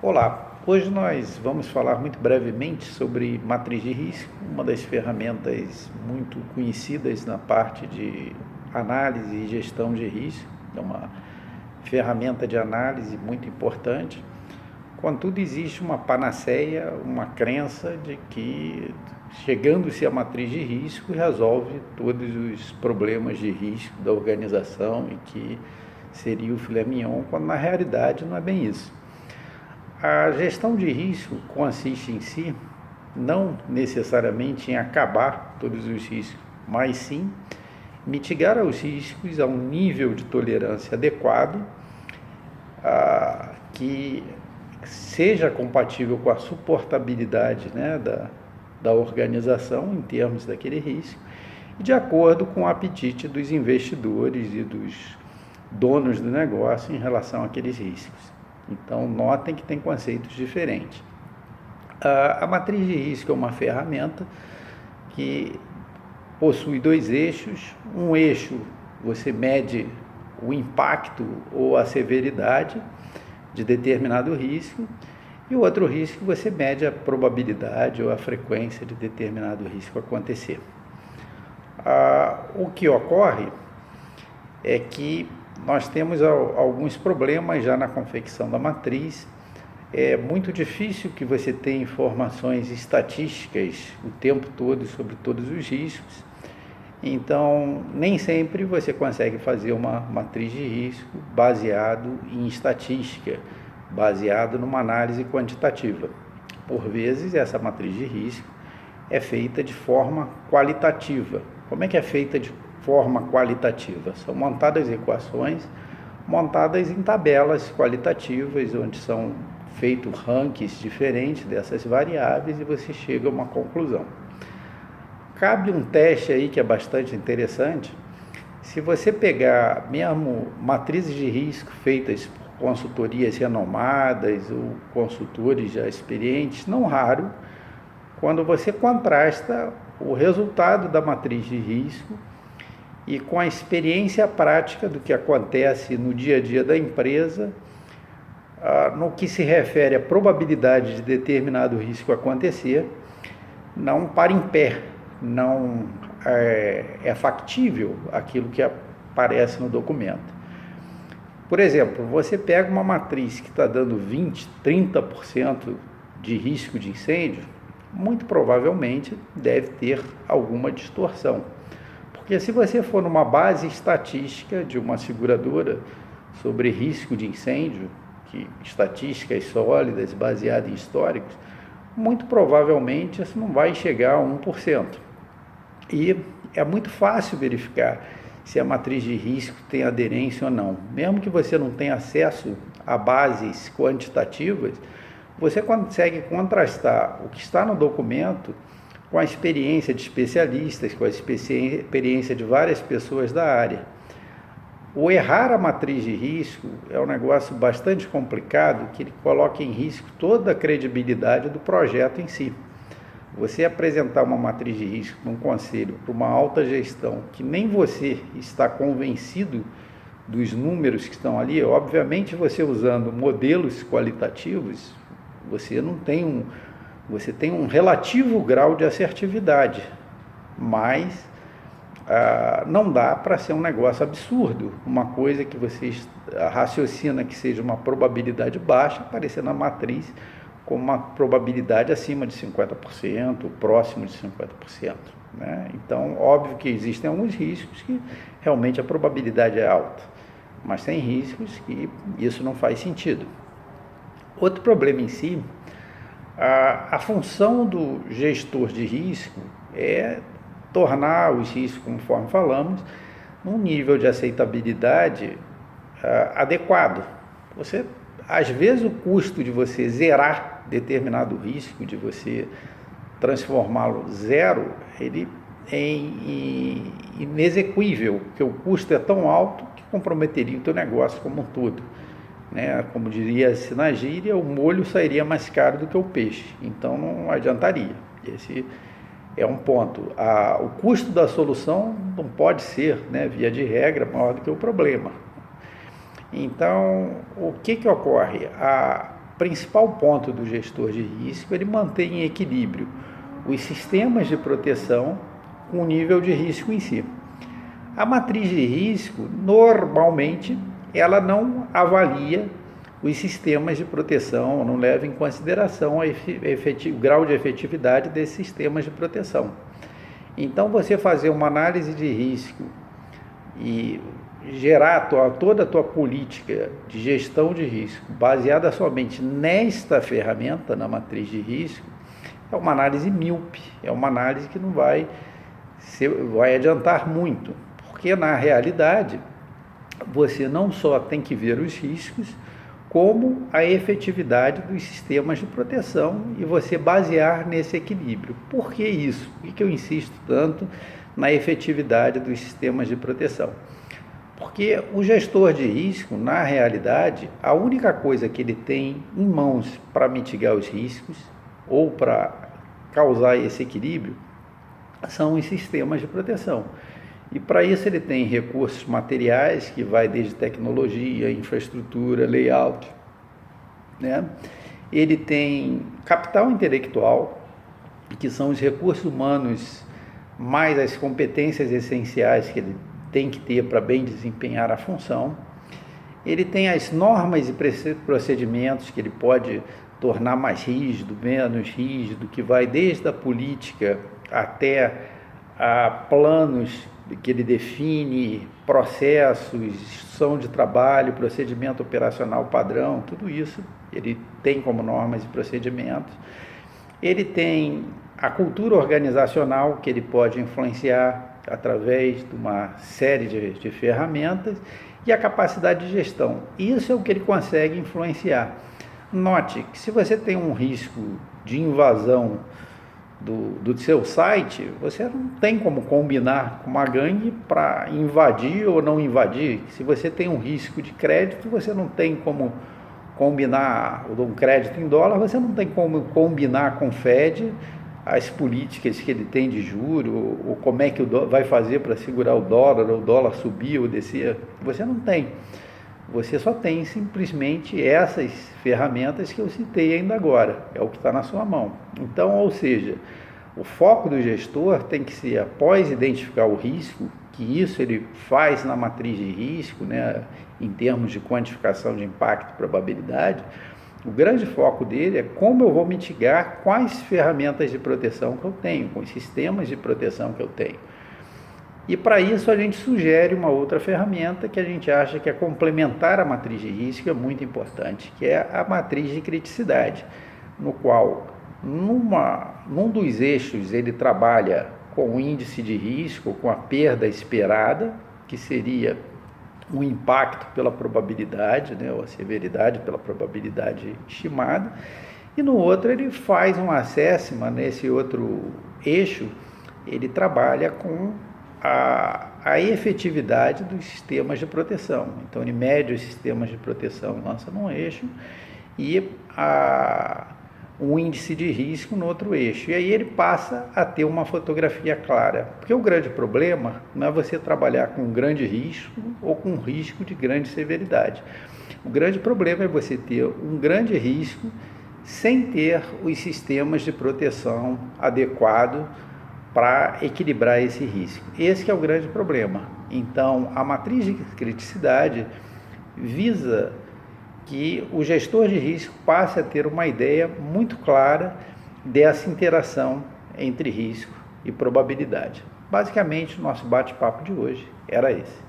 Olá, hoje nós vamos falar muito brevemente sobre matriz de risco, uma das ferramentas muito conhecidas na parte de análise e gestão de risco. É uma ferramenta de análise muito importante. Contudo, existe uma panaceia, uma crença de que chegando-se à matriz de risco resolve todos os problemas de risco da organização e que seria o filé mignon, quando na realidade não é bem isso. A gestão de risco consiste em si, não necessariamente em acabar todos os riscos, mas sim mitigar os riscos a um nível de tolerância adequado, que seja compatível com a suportabilidade, né, da organização em termos daquele risco, e de acordo com o apetite dos investidores e dos donos do negócio em relação àqueles riscos. Então, notem que tem conceitos diferentes. A matriz de risco é uma ferramenta que possui dois eixos. Um eixo, você mede o impacto ou a severidade de determinado risco, e o outro risco, você mede a probabilidade ou a frequência de determinado risco acontecer. O que ocorre é que nós temos alguns problemas já na confecção da matriz. É muito difícil que você tenha informações estatísticas o tempo todo sobre todos os riscos. Então, nem sempre você consegue fazer uma matriz de risco baseado em estatística, baseado numa análise quantitativa. Por vezes, essa matriz de risco é feita de forma qualitativa. Como é que é feita de forma qualitativa? São montadas equações, montadas em tabelas qualitativas, onde são feitos rankings diferentes dessas variáveis e você chega a uma conclusão. Cabe um teste aí que é bastante interessante. Se você pegar mesmo matrizes de risco feitas por consultorias renomadas ou consultores já experientes, não raro, quando você contrasta o resultado da matriz de risco e com a experiência prática do que acontece no dia a dia da empresa, no que se refere à probabilidade de determinado risco acontecer, não para em pé, não é factível aquilo que aparece no documento. Por exemplo, você pega uma matriz que está dando 20%, 30% de risco de incêndio, muito provavelmente deve ter alguma distorção. Porque se você for numa base estatística de uma seguradora sobre risco de incêndio, estatísticas sólidas, baseadas em históricos, muito provavelmente isso não vai chegar a 1%. E é muito fácil verificar se a matriz de risco tem aderência ou não. Mesmo que você não tenha acesso a bases quantitativas, você consegue contrastar o que está no documento com a experiência de especialistas, com a experiência de várias pessoas da área. O errar a matriz de risco é um negócio bastante complicado, que ele coloca em risco toda a credibilidade do projeto em si. Você apresentar uma matriz de risco num conselho para uma alta gestão, que nem você está convencido dos números que estão ali, obviamente você usando modelos qualitativos, você tem um relativo grau de assertividade, mas não dá para ser um negócio absurdo, uma coisa que você raciocina que seja uma probabilidade baixa, aparecer na matriz com uma probabilidade acima de 50%, próximo de 50%. Né? Então, óbvio que existem alguns riscos que realmente a probabilidade é alta, mas tem riscos que isso não faz sentido. Outro problema em si, a função do gestor de risco é tornar os riscos, conforme falamos, num nível de aceitabilidade adequado. Às vezes o custo de você zerar determinado risco, de você transformá-lo zero, ele é inexequível, porque o custo é tão alto que comprometeria o teu negócio como um todo. Né? Como diria-se na gíria, o molho sairia mais caro do que o peixe, então não adiantaria. Esse é um ponto. O custo da solução não pode ser, né, via de regra, maior do que o problema. Então, o que ocorre? principal ponto do gestor de risco, ele mantém em equilíbrio os sistemas de proteção com o nível de risco em si. A matriz de risco, normalmente, ela não avalia os sistemas de proteção, não leva em consideração o grau de efetividade desses sistemas de proteção. Então, você fazer uma análise de risco e gerar toda a tua política de gestão de risco baseada somente nesta ferramenta, na matriz de risco, é uma análise míope, é uma análise que não vai adiantar muito, porque na realidade você não só tem que ver os riscos, como a efetividade dos sistemas de proteção e você basear nesse equilíbrio. Por que isso? Por que eu insisto tanto na efetividade dos sistemas de proteção? Porque o gestor de risco, na realidade, a única coisa que ele tem em mãos para mitigar os riscos ou para causar esse equilíbrio são os sistemas de proteção. E para isso ele tem recursos materiais, que vai desde tecnologia, infraestrutura, layout, né? Ele tem capital intelectual, que são os recursos humanos, mais as competências essenciais que ele tem que ter para bem desempenhar a função. Ele tem as normas e procedimentos que ele pode tornar mais rígido, menos rígido, que vai desde a política até a planos que ele define, processos, instrução de trabalho, procedimento operacional padrão, tudo isso ele tem como normas e procedimentos. Ele tem a cultura organizacional que ele pode influenciar através de uma série de ferramentas e a capacidade de gestão. Isso é o que ele consegue influenciar. Note que se você tem um risco de invasão do seu site, você não tem como combinar com uma gangue para invadir ou não invadir. Se você tem um risco de crédito, você não tem como combinar um crédito em dólar, você não tem como combinar com o Fed as políticas que ele tem de juro, ou como é que vai fazer para segurar o dólar subir ou descer. Você não tem. Você só tem simplesmente essas ferramentas que eu citei ainda agora, é o que está na sua mão. Então, ou seja, o foco do gestor tem que ser, após identificar o risco, que isso ele faz na matriz de risco, né, em termos de quantificação de impacto e probabilidade, o grande foco dele é como eu vou mitigar, quais ferramentas de proteção que eu tenho, com os sistemas de proteção que eu tenho. E para isso a gente sugere uma outra ferramenta que a gente acha que é complementar a matriz de risco, é muito importante, que é a matriz de criticidade, no qual num dos eixos ele trabalha com o índice de risco, com a perda esperada, que seria o impacto pela probabilidade, né, ou a severidade pela probabilidade estimada, e no outro ele faz um assessment, nesse outro eixo ele trabalha com a efetividade dos sistemas de proteção. Então ele mede os sistemas de proteção e lança num eixo e um índice de risco no outro eixo. E aí ele passa a ter uma fotografia clara. Porque o grande problema não é você trabalhar com um grande risco ou com um risco de grande severidade. O grande problema é você ter um grande risco sem ter os sistemas de proteção adequados para equilibrar esse risco. Esse que é o grande problema. Então, a matriz de criticidade visa que o gestor de risco passe a ter uma ideia muito clara dessa interação entre risco e probabilidade. Basicamente, o nosso bate-papo de hoje era esse.